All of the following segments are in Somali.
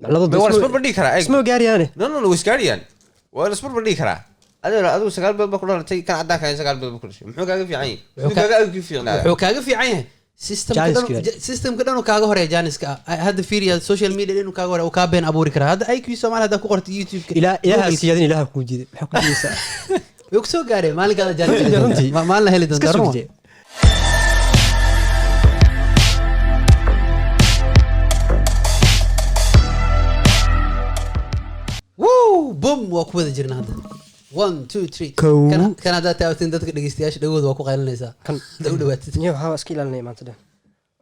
waa isbar bandhigi karaa isma gaariyaan no iskaariyaan waa isbar bandhigi karaa adigu 9 bilood ba ku dhalatay kan cadaan ka 9 bilood ba ku dhashay muxuu kaaga fiican yahay wuxuu kaaga fiican yahay systemka dhan kaaga horeeya jaaniska hadda fiiriya social media dhan kaaga horeeya oo ka been abuuri kara hadda IQ Soomaali hadda ku qortay YouTube-ka ilaaha siyaadin ilaaha ku jiiday waxa ku jiidaysa wuu soo gaaray maalinka jaaniska maalin heli doon darmo boom waa ku wada jirnaa hadda 1 2 3 kan hada taawtin dadka dhageystayaasha dhagooda waa ku qaylinaysaa kan u dhawaatid niyo waxa iska ilaalinay maanta dhan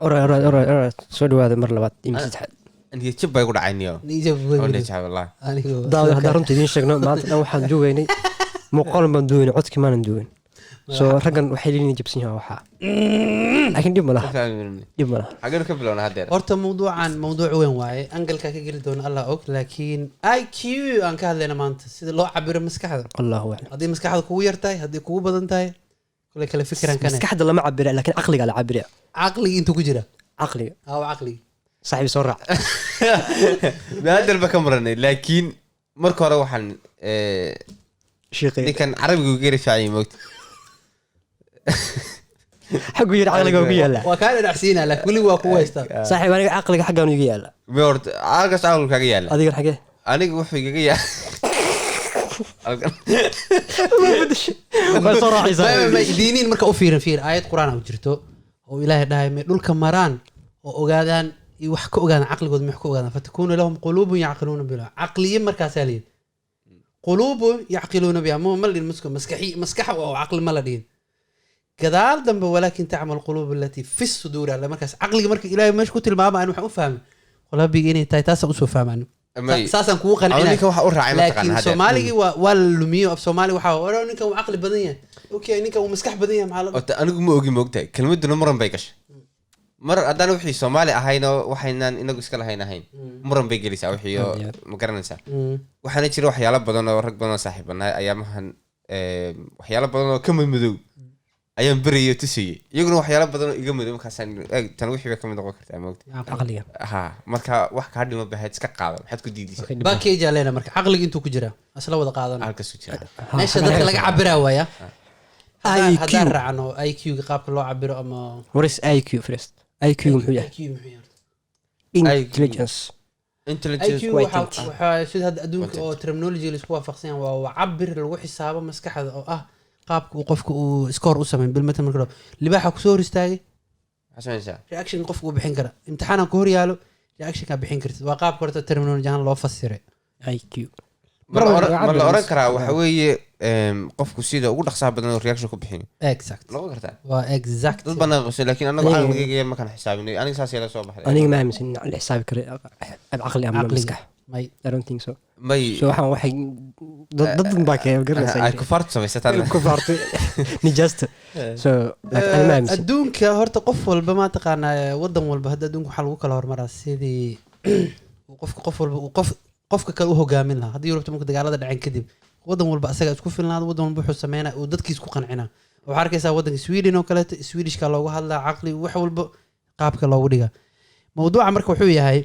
ora soo dhawaada mar labaad imtixaan aniga jib bay ku dhacayniyo wallahi aniga hada runtii idin sheegno maanta dhan waxaan joogaynay muuqaal baan duwayna codki maanan duwayn soo raggan waxay leeyihiin jabsan yahay waxa laakiin dib ma laha xagan ka bilowna hadeer horta mawduuc weyn waaye angalka ka geli doona Allah og laakiin IQ aan ka hadlayna maanta sida loo cabiro maskaxda Allahu a'lam hadii maskaxda kugu yartahay hadii kugu badan tahay kale fikran kana maskaxda lama cabiro laakiin aqliga la cabiro aqliga inta ku jira aqliga aqliga saaxiib soo raac baadal ba kamranay laakiin marka hore waxaan sheekay kan carabiga ugu geeri fiican moogta حق يرى عقلك ويالا وكان رحسينا لك كل واكو ويستا صاحب انا عقلك حقا ويالا بورد عقلك عقلك يالا اديك حقه انا وحي يا ما بدش بصراحه ما دينين marka u fiirin aayad quraan ah jirto oo ilaahay dhahay me dhulka maraan oo ogaadaan iyo wax ka ogaadaan aqligood ma wax ka ogaadaan fatakunu lahum qulubun yaqiluna biha aqliyin markaas leeyahay qulubun yaqiluna biha ma malin maskaxa oo aqli ma la dhiin gadaal dambe walakin ta'mal qulub allati fi as-sudur la markaas aqliga marka ilaahay meesh ku tilmaama aan wax u fahmin qalbiga inay tahay taas u soo fahmaan saasan kugu qancina ninka waxa u raacay mataqaan hada Soomaaliga waa lumiyo af Soomaali waxa oo ninka uu aqli badan yahay okay ninka uu maskax badan yahay maxaa anigu ma ogi moogtay kelmaduna maran bay gashay mar hadaan wixii Soomaali ahayno waxaynan inagu iska lahayn maran bay gelisaa wixii ma garanaysaa waxaana jira waxyaalo badan oo rag badan saaxiibanahay ayaamahan waxyaalo badan oo ka madow ayaan bariyo tusiyay iyaguna waxyaalo badan oo iga madow markaas tan wixii ka mid noqon kartaa moogtay aqliga marka wax ka dhimo bahayd iska qaadan maxaad ku diidaysaa baakay jaleena marka aqliga intuu ku jira asla wada qaadan halka soo jira meesha dadka laga cabiraa waya hadaan raacno IQ ga qaabka loo cabiro ama what is IQ first IQ muxuu yahay intelligence waxa sida hadda adduunka oo terminology la isku waafaqsan yahay waa cabir lagu xisaabo maskaxda oo ah qaabka qofka uu score u sameeyo bil matan markaa libaaxa ku soo hor istaagay xasanaysa reaction qofku uu bixin kara imtixaan ku hor yaalo reaction ka bixin kartid waa qaabka horta terminology ahaan loo fasiray IQ ma la oran karaa waxa weeye qofku sida ugu dhaqsaha badan oo reaction ku bixin exact loo kartaa waa exact dad badan qosay laakiin anagu aqliga ma kan xisaabinay aniga saas ila soo baxday aniga ma aaminsan in la xisaabi karo aqli ama maskax I don't think so may so waxay dad baa ka garanaysaa ay ku farto samaysataan ku farto nijasta so like ana ma aaminsan adduunka horta qof walba ma taqaana wadan walba hadda adduunka waxa lagu kala hormaraa sidii qof walba qofka kale u hogaamin lahaa haddii Yurubta marka dagaalada dhaceen kadib wadan walba asaga isku filnaado wadan walba wuxuu sameeyay oo dadkiis ku qancinaa waxa arkaysaa wadanka Sweden oo kale Swedish ka loogu hadlaa aqli wax walba qaabka loogu dhiga mawduuca marka wuxuu yahay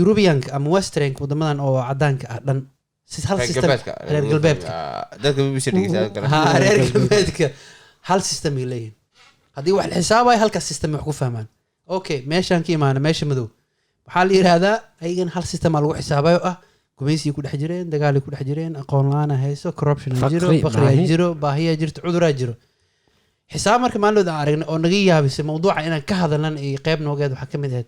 European ama Western wadamadan oo cadaanka ah dhan hal system reer galbeedka dadka BBC reer galbeedka hal system ay leeyihiin haddii wax la xisaabayo halka system wax ku fahmaan okay meeshan ka imaana meesha madow waxaa la yiraahdaa ayagan hal system lagu xisaabayo ah gumaysi ku dhex jireen dagaal ku dhex jireen aqoon la'aan hayso corruption jiro faqri jiro baahiya jirto cudur jiro xisaab marka maalmood aan aragnay oo naga yaabisay mawduuca inaan ka hadalnan ee qayb noogeed waxa kamid ah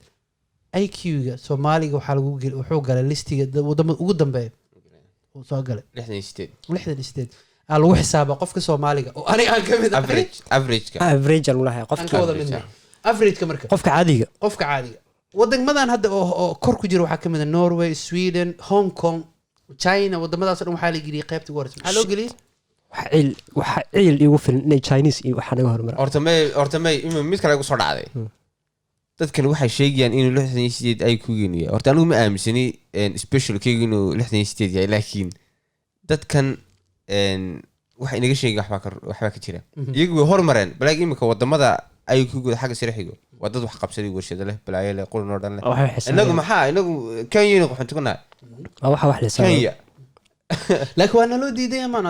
IQ ga Soomaaliga waxa lagu wuxuu galay listiga wadamada ugu dambeeya oo soo galay 68 lagu xisaaba qofka Soomaaliga oo aniga aan kamid average lagu lahaa qofka average marka qofka caadiga wadamadan hadda oo kor ku jira waxa kamid ah Norway Sweden Hong Kong China wadamadaas dhan waxa la geliyay qaybta ugu horeysa waxa loo geliyay waxa igu filan Chinese iyo waxa naga hormar horta may mid kale ugu soo dhacday dadkan waxay sheegayaan inuu 68 ay ku geeniyo horta anigu ma aaminsani special keegi inuu 68 yahay laakiin dadkan waxa inaga sheegay waxba ka jira iyagu hormareen balaag imika wadamada ay ku guud xagga sare xigo waa dad wax qabsaday warshado leh balaayo leh qulun oo dhan leh waxay xisaabiyaan. inagu maxaa inagu Kenya waxaan tukanaa waxa wax la xisaabay Kenya laakiin waa naloo diiday maan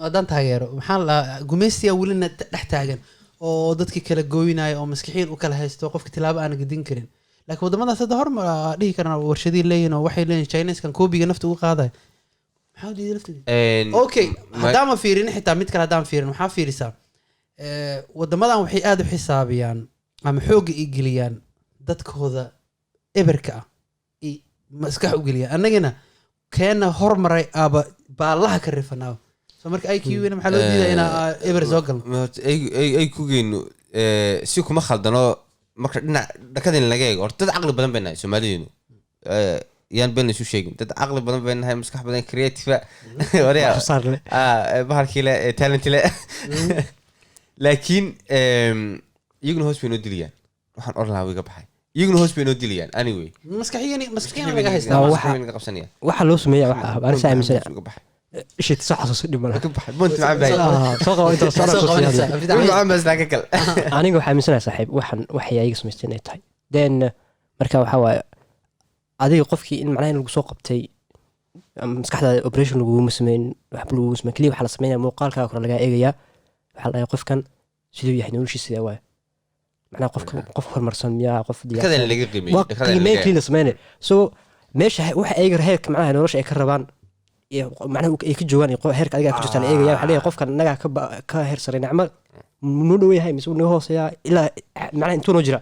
haddaan taageero maxaa la gumaystiga welina dhex taagan oo dadkii kala gooyinaya oo maskixiin u kala haysto qofka tilaabo aan gadin karin laakiin waddamadaas hadda hormar dhihi karana warshadii leeyihin oo waxay leeyihin chineskan koobiga nafta uga qaadaya maxaa u diiday laftiga okay haddaan ma fiirin xitaa mid kale haddaan fiirin waxaa fiirisaa waddamadan waxay aada u xisaabiyaan ama xoogga i geliyaan dadkooda eberka ah i maskax u geliyaan annagana keena hormaray aaba baalaha ka rifanaa so marka IQ-na maxaa loo diidaa inaa eber soo galno ay ku geyno si kuma khaldano marka dhinac dhakadin laga eego horta dad caqli badan bay nahay Soomaaliyeenu yaan been isu sheegin dad caqli badan bay nahay maskax badan creative wariya saar leh bahalkii le talent le laakiin iyaguna hoos bay noo diliyaan waxaan oran lahaa way ka baxay iyaguna hoos bay noo diliyaan anyway maskaxiyan laga haystaa waxa loo sameeyaa waxa ah aan saaminsan shit sax xasuus dhimana ka baxay bunt macaan bay soo qabo inta soo macaan bas laga kal aniga waxaa aaminsanaa saaxiib waxaan waxay ayaga samaysteen ay tahay then marka waxa waaye adiga qofkii in macnaha lagu soo qabtay maskaxdaada operation lagu sameyn wax lagu sameyn kaliya waxa la sameeyaa muuqaalka kale laga eegayaa waxa la qofkan sidoo yahay noloshiisa waa macnaha qof horumarsan miyaa qof dhakadin laga qiimeeyo qiimeyn kaliya sameeyay so meesha waxa eegar heerka macnaha nolosha ay ka rabaan macnaha ay ka joogaan heerka adiga ku jirtaan eegaya waxa leeyahay qofkan naga ka heer sare nacma noo dhow yahay mise noo hooseeya ilaa macnaha intuu noo jira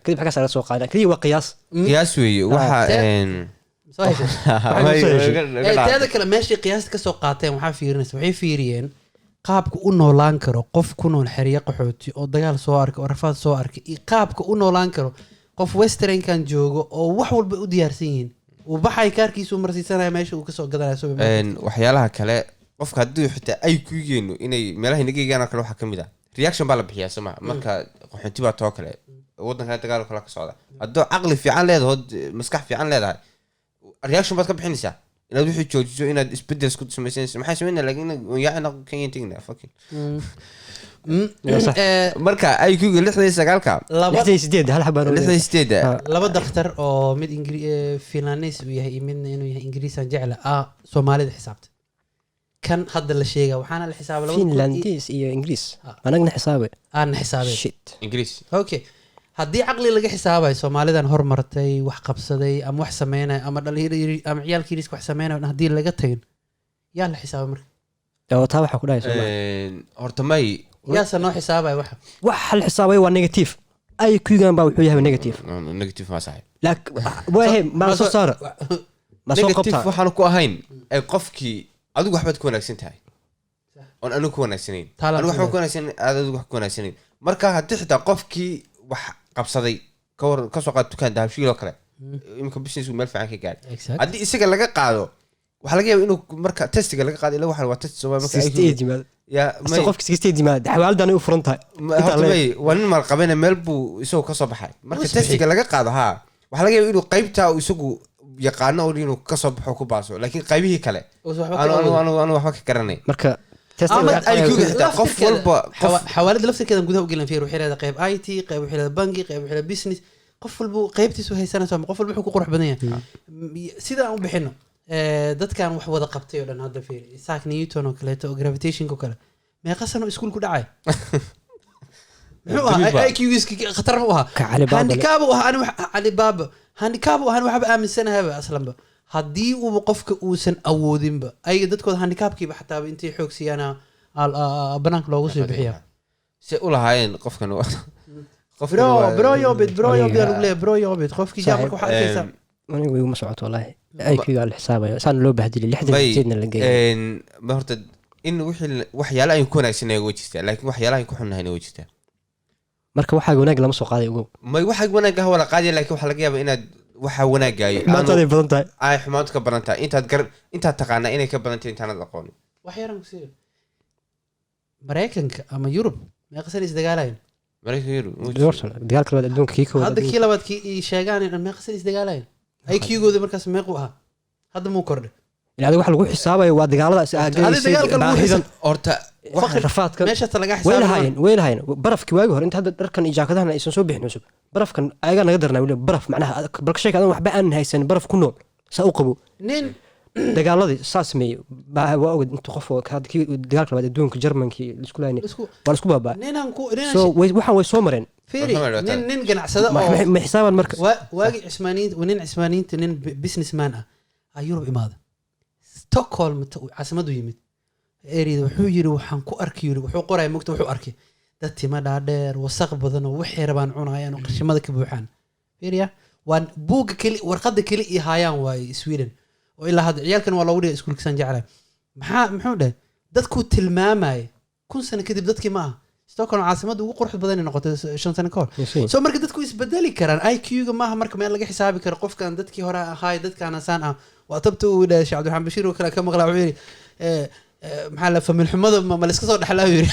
kadib xagga sare soo qaadana kaliya waa qiyaas weeye waxa teeda kale meeshii qiyaasta ka soo qaateen waxaa fiirinaysa waxay fiiriyeen qaabka u noolaan karo qof ku nool xeryo qaxooti oo dagaal soo arkay oo rafaad soo arkay iyo qaabka u noolaan karo qof westernkan joogo oo wax walba u diyaarsan yihiin uu baxay kaarkiisu marsiisanaya meesha uu kasoo gadanayo waxyaalaha kale qofka haddii xitaa ay ku yeeno inay meelaha inaga eegaan kale waxaa ka mid ah reaction baa la bixiyaa soma marka qaxoonti baa too kale waddanka dagaal kale ka socda haddoo caqli fiican leedahood maskax fiican leedahay reaction baad ka bixinaysaa inaad wixii joojiso inaad isbedel isku samaysanayso maxay sameynaa laakiin yaacna kenyan tigna fucking marka IQ-ga 69 hal xabaan 68 laba dhakhtar oo mid finlandis uu yahay iyo midna inuu yahay ingiriisan jecla Soomaalida xisaabta kan hadda la sheega waxaana la xisaabay finlandis iyo ingiriis anagna xisaabay aan xisaabay shit ingiriis okay haddii caqli laga xisaabayo Soomaalidan hormartay wax qabsaday ama wax sameynay ama dhalinyaro ama ciyaalkiis wax sameynay haddii laga tagin yaa la xisaabay marka taa waxa ku dhahay Soomaaliya horta may yaa sanoo xisaabay wax hal xisaabay waa negative IQ-gan baa wuxuu yahay negative ma saxay laakiin ma soo saara ma soo qabta waxaan ku ahayn ay qofkii adigu waxbaad ku wanaagsan tahay on anigu ku wanaagsanayn anigu waxba ku wanaagsan adigu wax ku wanaagsanayn marka haddii xitaa qofkii wax qabsaday ka soo qaad dukaan dahabshiil oo kale imika businessku meel fiican ka gaadhay haddii isaga laga qaado waxaa laga yaaba inuu marka testiga laga qaado ilaa waxa waa test Soomaaliya qofka 60 xawaaldan ay u furan tahay waa nin maalqabeyna meel buu isagoo ka soo baxay marka testiga laga qaado haa waxaa laga yaaba inuu qaybtaa isagu yaqaano oo inuu ka soo baxo ku baaso laakiin qaybihii kale anu waxba ka garanay marka qof walba xawaalada laftirkeeda gudaha u gelin fiir waxay leedahay qayb IT qayb waxay leedahay bangi qayb waxay leedahay business qof walba qaybtiisu haysanayso qof walba wuxuu ku qurux badan yahay sida aan u bixino dadkan wax wada qabtay oo dhan hadda fiir Isaac Newton oo kale oo gravitation ko kale meeqa sano iskuul ku dhacay muxuu ahaa IQ-giiski khatar u ahaa handicap u ahaa handicap u ahaa waxba aaminsanahay aslanba haddii uu qofka uusan awoodinba ayaga dadkooda handicapkiiba xataa intay xoog siiyana banaanka loogu soo bixiya si u lahaayeen qofkan bro yobit lagu leeyahay bro yobit qofkii jaamarka waxaa arkaysaa anigu igu ma socoto wallaahi IQ-ga la xisaabayo saan loo bahdilay 60 la geeyay ma horta in waxyaalaha ay ku wanaagsanay way jirtaa laakiin waxyaalaha ay ku xunnahay way jirtaa marka waxa wanaag lama soo qaaday ugu may waxa wanaag ah wala qaadi laakiin waxa laga yaabaa inaad waxa wanaagay maanta ay badan tahay ay xumaanta ka badan tahay intaad taqaana inay ka badan tahay intaanad aqoon wax yaran ku sii Mareykanka ama Yurub ma qasan is dagaalayeen Mareykanka Yurub dagaalka labaad adduunka kii koowaad hadda kii labaad kii sheegaan in ma qasan is dagaalayeen IQ-gooda markaas meequ ahaa hadda muu kordhay ilaa adiga wax lagu xisaabayo waa dagaalada dagaalka lagu xisaab horta rafaadka meesha laga way lahaayeen barafkii waagi hore inta hadda dharkan iyo jaakadahan aysan soo bixin cusub barafkan ayagaa naga darnaa weli baraf macnaha balka sheeka adan waxba aan haysan baraf ku nool saa u qabo nin dagaaladii saa sameeyey waa oged inta qof kii dagaalka labaad adduunka jarmankii isku laayni waa isku baabaa so waxaan way soo mareen fiiri nin ganacsada ma xisaaban marka waagi cismaaniinta nin businessman ah Yurub imaada Stockholm caasimadu yimid ereyda wuxuu yiri waxaan ku arkay yiri wuxuu qoray mugta wuxuu arkay dad tima dhaadheer wasaq badan oo wixii rabaan cunayaan oo qashimada ka buuxaan fiiriya waan buuga kali warqada kali iyo hayaan waay Sweden oo ilaa hadda ciyaalkan waa loogu dhigay iskuulka san jeclay muxuu dhahay dadku tilmaamay 10 sano kadib dadkii ma aha Stockholm caasimada ugu qurux badan noqotay 5 sano ka hor soo marka dadku isbedeli karaan IQ-ga maaha marka meel laga xisaabi karo qofkan dadkii hore ahaa dadkan asaan ah waa tabta uu dhahay Sheekh Abdul Bashir oo kala ka maqlaa wuxuu yiri maxaa la famil xumada ma la iska soo dhaxlaayo yiri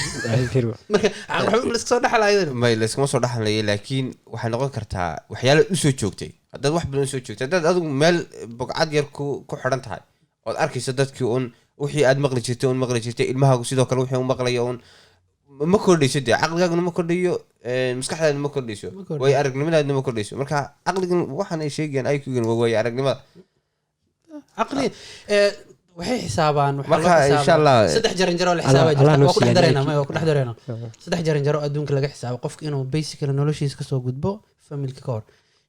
marka waxa la iska soo dhaxlaayo ma la iska soo dhaxlaayo laakiin waxay noqon kartaa waxyaalo u soo joogtay hadda wax badan soo joogtay hadda adigu meel bogcad yar ku xiran tahay oo arkayso dadkii wixii aad maqli jirtay ilmahaagu sidoo kale wixii uu maqlayo ma kordhiso dee caqligaaguna ma kordhiyo maskaxdaaduna ma kordhiso way aragnimadaaduna ma kordhiso marka caqligan waxaan ay sheegayaan IQ-gan way aragnimada caqli waxay xisaabaan marka insha Allah 3 jaranjaro la xisaabay waa ku dhex dareena 3 jaranjaro adduunka laga xisaabo qofka inuu basically noloshiisa ka soo gudbo familka ka hor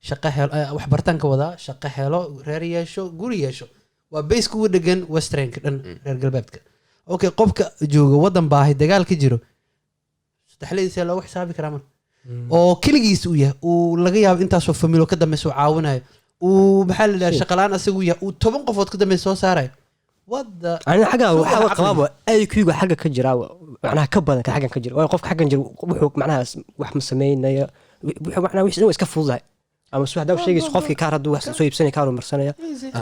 shaqo helo wax bartaan ka wada shaqo helo reer yeesho guri yeesho waa base ku dhagan western dhan reer galbeedka okay qofka jooga wadan baahi dagaal ka jiro saddexleedii loo xisaabi karaa mar oo kaligiis uu yahay uu laga yaabo intaas oo familo ka dambeeyo caawinayo uu maxaa la dhahaa shaqalaan asagu yahay uu 10 qofood ka dambeeyo soo saaray wada ana xaga waxa qabaabo IQ-ga xaga ka jira macnaha ka badan ka xagan ka jira waa qofka xagan jira wuxuu macnaha wax ma sameeynayo wuxuu macnaha wixii iska fududahay ama soo hadaa sheegayso qofkii kaar haduu wax soo iibsanay kaar marsanaya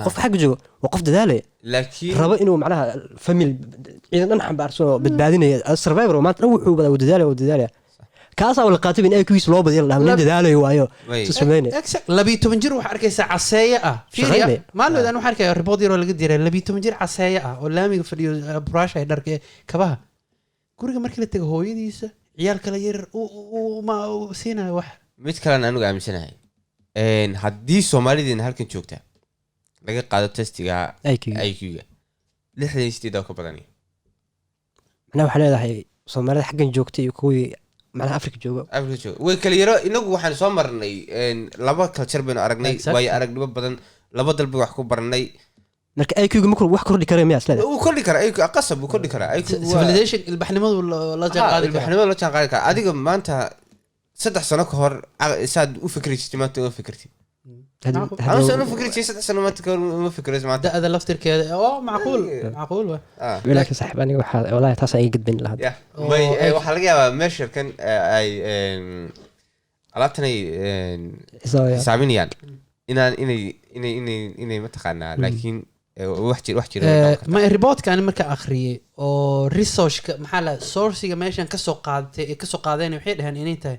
qofka xaga joogo waa qof dadaalay laakiin rabo inuu macnaha family ciidan xambaarso badbaadinaya survivor maanta wuxuu dadaalay kaas oo la qaatay in IQ-giisa loo badiyo la dadaalay waayo sameeyay 12 jir wax arkaysa caseeya ah fiiriya maalmood aan wax arkay report yar oo laga diray 12 jir caseeya ah oo laamiga fadhiyo brush ay dharka kabaha guriga markii la tago hooyadiisa ciyaal kala yar ma siinayo wax mid kale anigu aaminsanahay haddii Soomaalidiina halkan joogta laga qaado testiga IQ-ga 68 ka badan ana waxa leedahay Soomaalida xaggan joogtay iyo kuwii macnaha Afrika jooga way kala yaro inagu waxaan soo marnay laba culture baynu aragnay way aragnimo badan laba dalbi wax ku baranay marka IQ-ga markuu wax kordhi karo miyaa isleedahay uu kordhi kara IQ qasab uu kordhi kara IQ civilization ilbaxnimadu la jaan qaadi kara adiga maanta 3 sano ka hor saad u fikirtay maanta u fikirtay أنا سأنا فكرت شيء 6 سنوات ما فكرت ما هذا لفتر كذا معقول ولكن صاحب أنا والله تاسع يقد بين لهذا ما وحلقة ماشر كان أي علبتني حسابين يعني إني ما تخنا لكن وحكي ما الريبوت كان مركا آخرية أو ريسيرش محل سورسي ماشان كسو قاعدين وحيد هن إنيته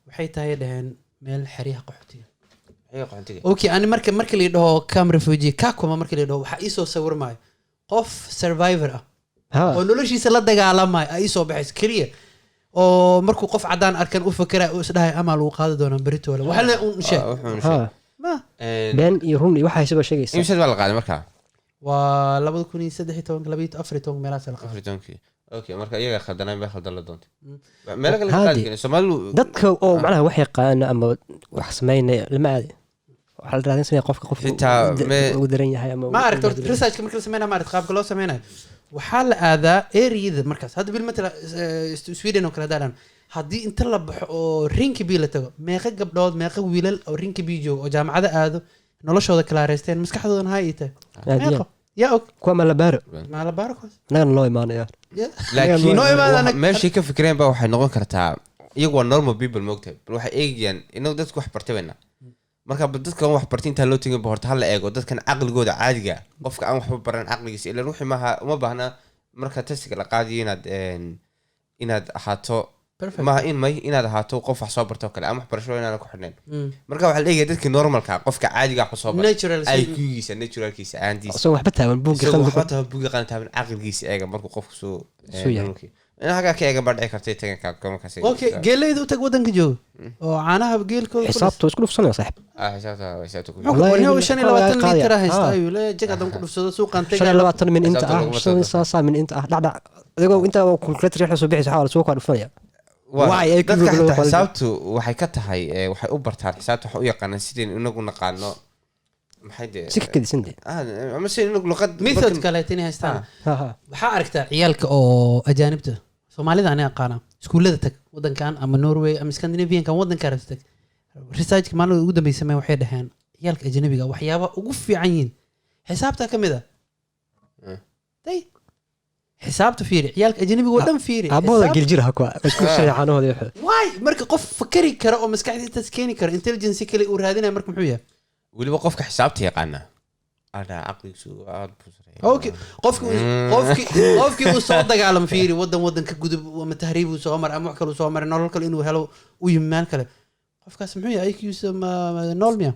وحيد هاي دهن مال حريها قحطية اوكي انا marka la dhaho cam refugee ka kuma marka la dhaho waxa ii soo sawirmay qof survivor oo noloshiisa la dagaalamay ay soo baxay kaliya oo markuu qof cadaan arkan u fakara oo isdhahay ama lagu qaadi doona berito wala waxa la un sheeg ma ben iyo run waxa ay soo sheegaysaa imsad wala qaadi marka waa 2013 meelaas la qaadi اوكي marka iyaga khadana bay khadala doonto meelaha kale qaadkeen Soomaalidu dadka oo macnaha wax yaqaan ama wax sameeyay lama aadi waxa la raadin sameey qofka uu daran yahay ama ma aragto research marka la sameeyay ma aragto qaabka loo sameeyay waxa la aadaa area markaas hadda bil matala Sweden oo kala daaran hadii inta la baxo oo Rinkeby la tago meeqa gabdhood meeqa wiilal oo Rinkeby joogo oo jaamacada aado noloshooda kala reesteen maskaxdoodana hay'ata يا اوكي كما لبارو ما لبارو نحن لو ايمان لكن ماشي كفكرين بقى waxay noqon kartaa iyagu normal people moogtay waxay eegayaan inuu dadku wax bartayna marka dadka wax bartinta loo tigin ba horta hal la eego dadkan aqligooda caadiga qofka aan waxba baran aqligiisa ilaa ruuxi ma baahna marka testiga la qaadiyo inaad ahaato perfect maaha in may inaad ahaato qof wax soo barto kale ama waxbarasho inaan ku xidhnayn marka waxaa la eegaya dadkii normalka qofka caadiga wax soo barta natural IQ-giisa naturalkiisa aantiisa soo waxba taaban buugga isagoo qalbiga waxba tahay buugga qalin taaban caqligiisa eega markuu qofku soo Soo yahay. nololkii in hagaa ka eega baa dhici kartay taganka markaas okay geeleyda u tag wadanka jooga oo caanaha geelkooda xisaabta isku dhufsanaya saaxib xisaabta ku Wallahi, wuxuu 25 qaadi. litir haysta Ah. ayuu leeyahay jag hadan ku dhufsado suuqan shan iyo tagaa labaatan min inta Xisaabta ah laguma shan soo saasaa min inta ah dhacdhac adigoo intaa calculator wax soo bixisa waxaa soo kaa dhufanaya Why IQ dadka gabadha xitaa waa xisaabtu waxay ka tahay waxay u bartaan xisaabta waxay u yaqaanaan sideen inagu naqaano maxay dee si ka kadisan dee ama sideen inagu luqad method kale tin haystaan ha ha waxaa aragtaa ciyaalka oo ajaanibta soomaalida ani aqaana iskuullada tag wadankan ama Norway ama Scandinavian-kan wadanka rabta tag research maalin ugu dambeysay waxay dhaheen ciyaalka ajnabiga waxyaaba ugu fiican yihiin xisaabta kamid ah day xisaabta fiiri ciyaalka ajnabiga oo dhan fiiri abooda geljir ha kuwa isku sharaxanahooda waxa why marka qof fakari kara oo maskaxdiisa keeni kara intelligence kale uu raadinaya marka muxuu yahay weliba qofka xisaabta yaqaana ada caqligiisu aad buu sareeyaa okay qofkii uu soo dagaalam fiiri wadanka gudub ama tahriib uu soo mar ama wax kale uu soo maray nolol kale inuu helo u yimaal kale qofkaas muxuu yahay IQ-sa nololmiya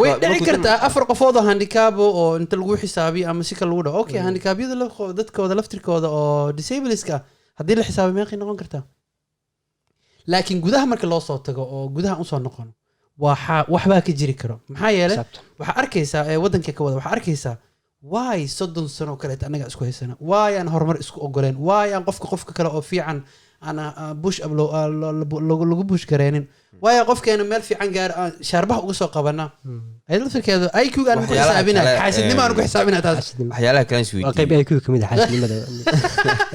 way dhici kartaa 4 qofood oo handicap oo inta lagu xisaabiyo ama si kale lagu dhaho okay handicapyada dadkooda laftirkooda oo disableska haddii la xisaabiyo meeqay noqon kartaa laakiin gudaha marka loo soo tago oo gudaha u soo noqono waxbaa ka jiri karo maxaa yeelay waxaa arkaysaa wadanka ka wada waxaa arkaysaa waay 30 sano kaleet anaga isku haysana waay aan horumar isku ogoleen waay aan qofka kale oo fiican ana bush ablo lagu bush gareenin waay qofkeena meel fiican gaar shaarbaha uga soo qabana ayada firkeedo IQ aan ku xisaabinaa xaasidnimo aan ku xisaabinaa taas waxyaalaha kale is waa qayb weydiiyo IQ kamid ah xaasidnimada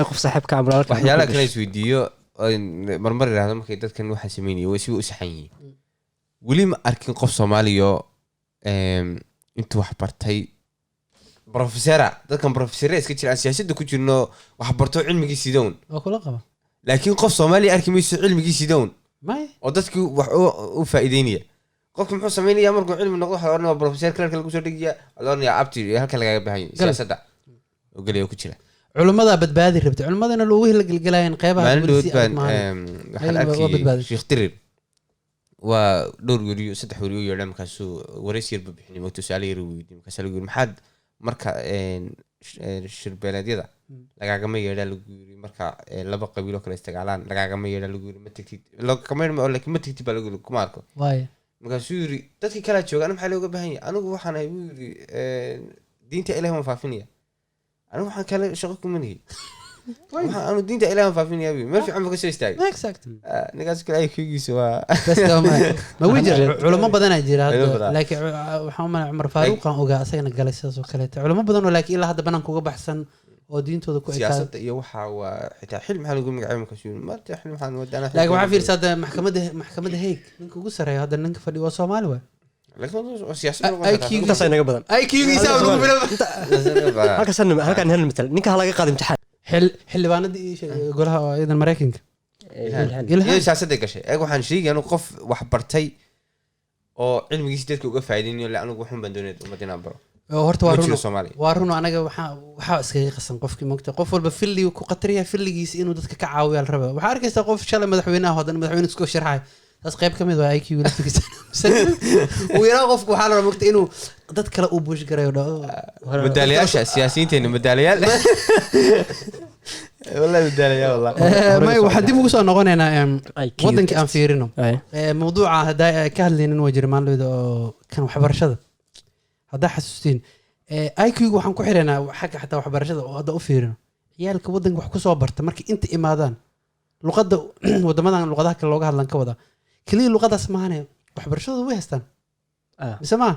qof saaxiibka amraalka waxyaalaha kale is weydiiyo marmar yiraahdo markay dadkan waxa sameeyay way si u saxan yihiin weli ma arkin qof Soomaaliyo intuu wax bartay professora dadkan professora iska jiraan siyaasadda ku jirno wax barto cilmigiisa doon oo kula qaba laakiin qof Soomaali arki mayso cilmigiisa doon may oo dadku wax u faa'iideynaya qofku muxuu sameeyaa markuu cilmi noqdo waxa oranaya professor kale lagu soo dhigiya oranaya abti halka laga baahan yahay siyaasadda oo galiyo ku jira culimada badbaadi rabtay culimadana loo wehel galgalayeen qeybaha waxaan arkay Sheikh Tirir waa dhowr wariyo 3 wariyo yeedhay markaasuu wareys yar bixinay ma tusaale yar weydiin markaasuu lagu yiri maxaad marka shirbeeladyada lagagama yeedhaa lagu yiri marka laba qabiilo kale istagaalaan lagagama yeedhaa lagu yiri ma tagtid ma tagtid baa lagu yiri kuma arko waay markaasuu yiri dadkii kala joogaan maxaa looga baahan yahay anigu waxaan ahay buu yiri diinta Ilaahay ma faafinaya anigu waxaan kale shaqo kuma nihi waxaan anu diinta Ilaahay ma faafinaya meel fiican ka soo istaagay exact nigaas kale ay kugiisa waa ma wajir culimo badan ay jiraan laakiin waxaan ma Umar Faaruq aan ogaa asagana galay sidaas oo kale culimo badan oo laakiin ilaa hadda banaan kuga baxsan oo diintooda ku ekaa siyaasadda iyo waxa waa xitaa xil maxaa lagu magacaabay markaasuu ma xil waxaan wadana laakiin waxa fiirsaday maxkamadda Hague ninka ugu sareeyo hadda ninka fadhiyo waa Soomaali waa laakiin siyaasadda intaas ay naga badan IQ-giisa ugu bilow halkan hel mital ninka laga qaad imtixaan xildhibaanadii golaha ciidan Mareykanka iyo siyaasadda gashay waxaan sheegay inuu qof wax bartay oo cilmigiisa dadka uga faa'iideynayo la anigu waxaan bandooneed umadina baro horta waa run anaga waxa iskaga qasan qofkii moogta qof walba filligu ku qatariya filligiisa inuu dadka ka caawiyo la rabo waxa arkaysaa qof shalay madaxweynaha hadan madaxweyne isku sharxay taas qayb kamid waa IQ laftigiisa uu yaraa qofku waxa la rabaa inuu dad kale u buush gareeyo madaaliyaasha siyaasiyiinteena madaaliyaal wallahi madaaliyaal wallahi may waxa dib ugu soo noqonaynaa wadanka aan fiirino mawduuca hadaa ka hadlaynin waa jirmaanleyda oo kan waxbarashada haddaa xasuustiin IQ-gu waxaan ku xiraynaa xagga xataa waxbarashada oo hadda u fiirino ciyaalka wadanka wax ku soo barta markay inta imaadaan luqadda wadamadan luqadaha kale looga hadlan ka wada kaliya luqadaas maahane waxbarashadooda way haystaan mise maa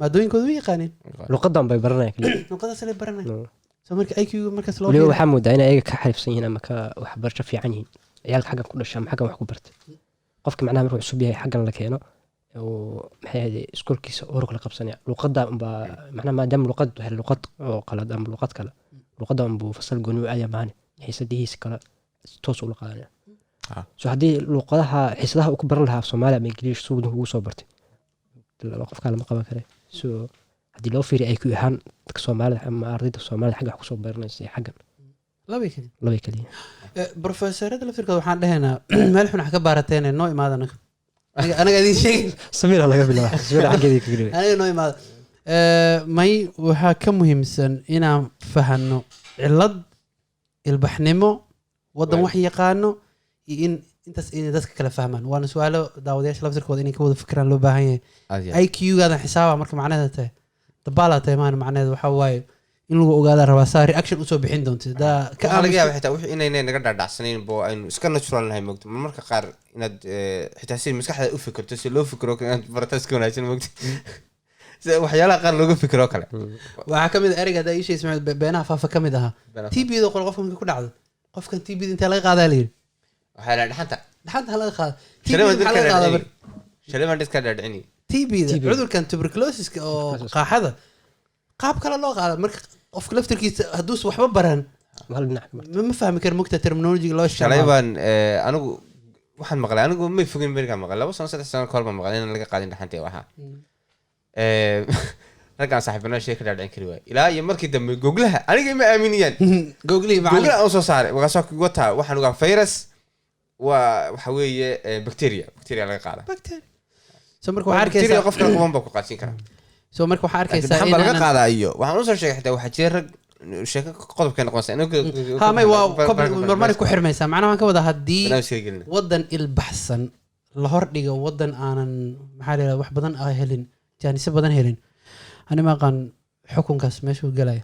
maadooyinkooda way yaqaaneen luqadan bay baranayaan luqadaas lay baranayaan soo marka IQ-gu markaas loo waliba waxaa moodaa inay ayaga ka xarifsan yihiin ama ka waxbarasho fiican yihiin ciyaalka xaggan ku dhasha ama xaggan wax ku bartay qofka macnaha markuu cusub yahay xaggan la keeno maxay ahayd iskuulkiisa urug la qabsanaya luqadda unbaa macnaha maadaama luqad hel luqad oo qalad ama luqad kale luqadda unbuu fasal gooni u aaya maane xiisadihiisa kale toos ula qaadanaya so haddii luqadaha xiisadaha uu ku baran lahaa Soomaali ama Ingiriis suu wadanka ugu soo bartay qofka lama qaban kare so haddii loo fiiriyo IQ ahaan dadka Soomaalida ama ardayda Soomaalida xagga wax ku soo baranaysa xaggan laba keliya laba keliya professorada laftirkooda waxaan dhahaynaa meel xun wax ka baarateen noo imaada anaga idin sheegin samiira laga bilaabo samiira xaggeedii ka geliya aniga noo imaada may waxaa ka muhiimsan inaan fahano cilad ilbaxnimo wadan wax yaqaano iyo in intaas inay dadka kala fahmaan waana su-aalo daawadayaasha laftirkooda inay ka wada fikiraan loo baahan yahay IQ-gaadan xisaaba marka macnaheeda tahay dabaalaa tahay maan macnaheeda waxaa waaye in lagu ogaada rabaa saa reaction usoo bixin doonta waxaa laga yaaba xitaa wixii inaynay naga dhaadhacsanayn bo aynu iska natural nahay moogta marmarka qaar inaad xitaa si maskaxda u fikirto si loo fikiro inaad barata iska wanaagsan moogta waxyaalaha qaar looga fikiro kale waxaa kamid a ereyga haddaa ii sheeg ismaaciil beenaha faafa ka mid ahaa TB-da qol qofka marka ku dhacdo qofkan TB-da intee laga qaadaa la yidhi waxaa la dhaxanta dhaxanta laga qaada shalay baan dadka dhaadhicini TB-da cudurkan tuberculosiska oo qaaxada qaab kale loo qaada marka qofka laftirkiisa hadduus waxba baran ma fahmi karo mugta terminolojiga loo shalay baan anigu waxaan maqlay anigu may fogin berigaa maqlay 2 sano 3 sano kahor baan maqlay inaan laga qaadin dhaxanta waxaa raggaan saaxiibana shay ka dhaadhicin kari waay ilaa iyo markii dambe googlaha aniga ima aaminiyaan googlaha aan soo saaray wagaasoo wataa waxaan ugaa virus waxa weeye bacteria laga qaada so marka waxaa arkaysaa qof kale quban baa ku qaadsin karaa so marka waxaa arkaysaa in laga qaadaa iyo waxaan usoo sheegay xitaa waxaa jira rag sheeko qodobka noqonaysa ha may waa marmar ku xirmaysaa macnaha waan ka wadaa haddii wadan ilbaxsan la hordhigo wadan aanan maxaa la wax badan helin jaanise badan helin ani ma aqaan xukunkaas meeshuu galaya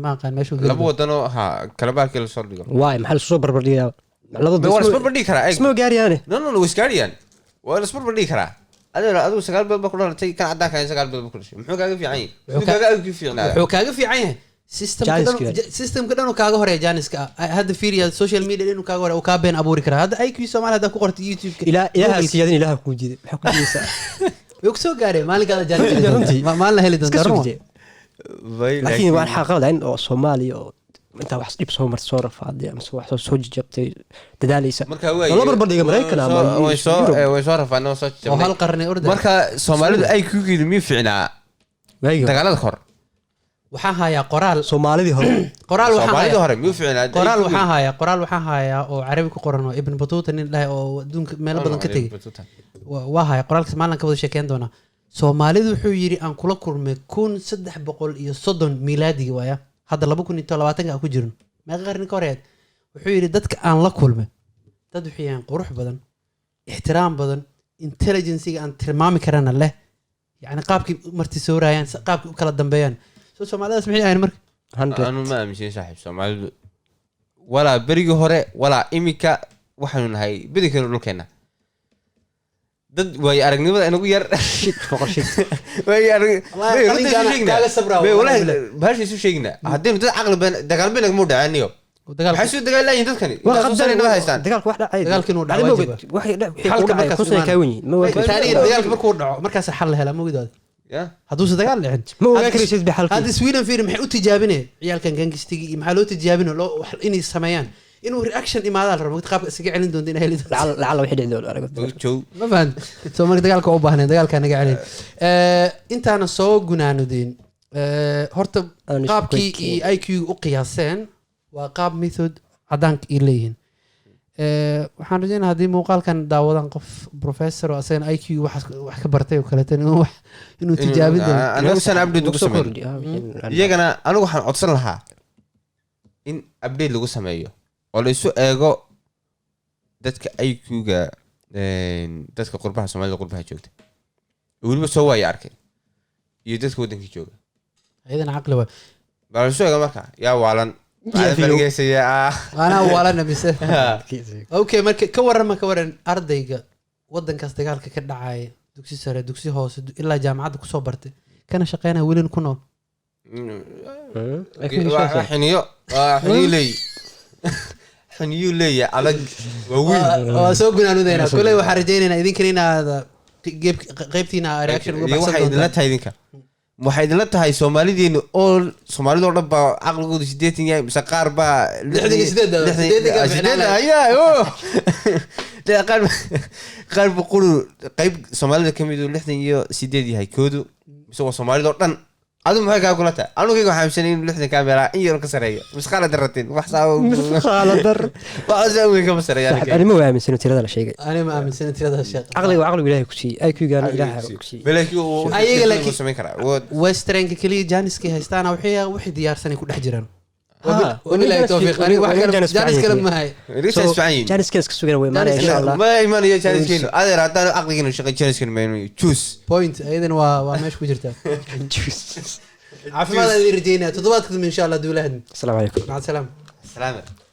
ma aqaan meeshuu galaya laba wadanoo ha kala baarkii la soo dhigo waay maxaa la soo barbardhigaa labada waa la soo barbardhigi karaa isma gaariyaan no way isgaariyaan waa la soo barbardhigi karaa adigu 9 bilood ba ku dhalatay kan cadaanka 9 bilood ba ku dhashay muxuu kaaga fiican yahay wuxuu kaaga fiican yahay systemka dhan uu kaaga horeeya jaaniska hadda fiiriya social media inuu kaaga horeeya uu kaa been abuuri karaa hadda IQ Soomaali hadda ku qortay YouTube-ka ilaaha siyaadin ilaaha ku jiiday waxa ku jiidaysaa wuu soo gaaray maalinkaada jaaniska maalin la heli doonta laakiin waa xaqada in oo Soomaaliya oo inta wax dib soo martay soo rafaaday ama wax soo jabtay dadaalaysa marka way laba barbardhiga Mareykan ama way soo rafaanoo soo oo hal qarni orday marka Soomaalidu IQ-geedu mi fiicnaa dagaalada hor waxaan hayaa qoraal Soomaalidii hore Soomaalidii hore mi fiicnaa qoraal waxaan hayaa oo Carabi ku qoran oo Ibn Battuta nin dhahay oo adduunka meel badan ka tagay waa hayaa qoraalkaas maalin ka wada sheekeen doona Soomaalidu wuxuu yiri aan kula kulmay 1330 miilaadi waaya hadda 2020 ku jirno meeqa qarni ka horeed wuxuu yiri dadka aan la kulmay dad wixii qurux badan ixtiraam badan intelligence-ga aan tilmaami karana leh yani qaabkii marti soo raayaan qaabkii u kala dambeeyaan soo Soomaalidaas maxay ahayn marka anu ma aaminsan saaxiib Soomaalidu walaa berigi hore walaa imika waxaanu nahay badinkeenna dhulkeena dad way aragnimada inagu yar way bahash isu sheegna haddii dad caqli badan dagaal been lagu dhacaaniyo waxay soo dagaalayeen dadkani dagaalka wax dhacay dagaalkii uu dhacay halka markaas kusoo ka weyn ma waa dagaalka markuu dhaco markaas xal la helaa moogid hadduu se dagaal dhicin ma waa karaysid bixalka hadda Sweden fiir maxay u tijaabinay ciyaalkan gangistigi iyo maxaa loo tijaabinay loo inay sameeyaan inuu reaction imaadaan rabo qaabka isaga celin doonto in heli lacala wixii dhici doona aragto ma fahant soo marka dagaalka u baahneen dagaalka naga celin intaana soo gunaanudeen horta qaabkii IQ u qiyaaseen waa qaab method cadaanka ay leeyihiin waxaan rajaynayaa haddii muuqaalkan daawadan qof professor oo asagana IQ wax ka bartay oo kaleetan inuu tijaabin doono anigu san update lagu sameeyo iyagana anigu waxaan codsan lahaa in update lagu sameeyo oo la isu eego dadka IQ-ga dadka qurbaha Soomaalida qurbaha joogta weliba soo waaya arkay iyo dadka wadankii jooga ayadana caqli waa baa la isu eego marka yaa waalan ana waalana mise okay marka ka waran ardayga wadankaas dagaalka ka dhacay dugsi sare dugsi hoose ilaa jaamacadda ku soo bartay kana shaqeynaa welin ku nool xiniyo leeya adag waa soo gunaanudayna kuley waxaan rajaynaynaa idinkan inaad qaybtiina reaction uga baxsan doontaan waxay idinla tahay Soomaalideenu oo Soomaalida oo dhan baa aqligoodu 80 yahay mise qaar baa 68 qaar boqol qayb Soomaalida kamid oo 68 yahay koodu mise waa Soomaalida oo dhan adu maxay kaa kula tahay anugayga waxaa aaminsanay in 60 kaamera in yar ka sareeyo misqaala daratin wax saabo qaala dar wax saabo ka sareeyo ani ma waaminsan tirada la sheegay أنا ما أمن سنة هذا الشيء caqliga ilaahay ku siiyey IQ gaana ilaahay ku siiyey balaki oo ayaga laakiin sameyn kara ويسترن كلي جانسكي هستانا وحي ديار سنة كل حجران ها، وبالله التوفيق أنا واحد جانس جانس فعين. كلام ما هي risa isfacayn jaanis kees ka sugan way maana insha Allah ma imaanayo janiskiino adeer haddaan aqligiina shaqay janiskiino ma imaanayo choose بوينت أيضا وماش كوجرتا عفوا هذا رجينا تضبط إن شاء الله دولهن السلام عليكم مع السلامة salaam